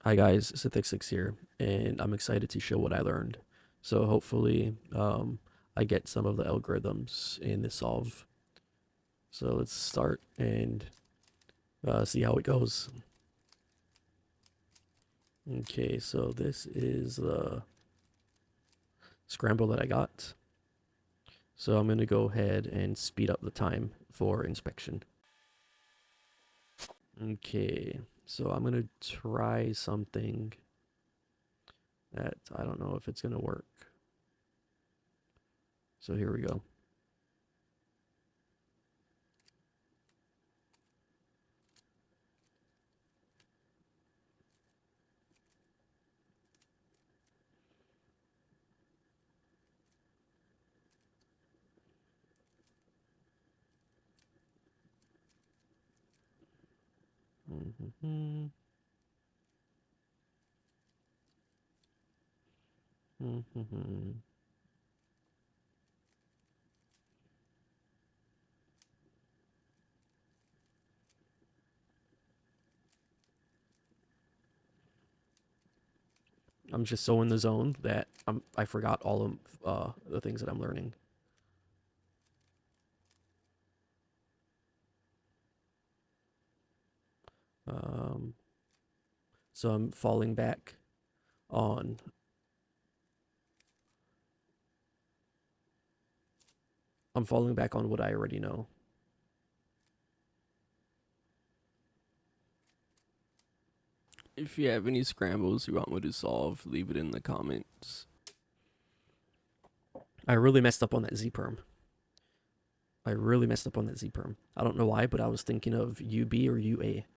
Hi guys, Sithix6 here, and I'm excited to show what I learned. So hopefully, I get some of the algorithms in this solve. So let's start and see how it goes. Okay, so this is the scramble that I got. So I'm going to go ahead and speed up the time for inspection. Okay, so I'm going to try something that I don't know if it's going to work. So here we go. Mm-hmm. Mm-hmm. I'm just so in the zone that I forgot all of the things that I'm learning. Um, so I'm falling back on what I already know. If you have any scrambles you want me to solve, leave it in the comments. I really messed up on that Z perm. I really messed up on that Z perm. I don't know why, but I was thinking of UB or UA.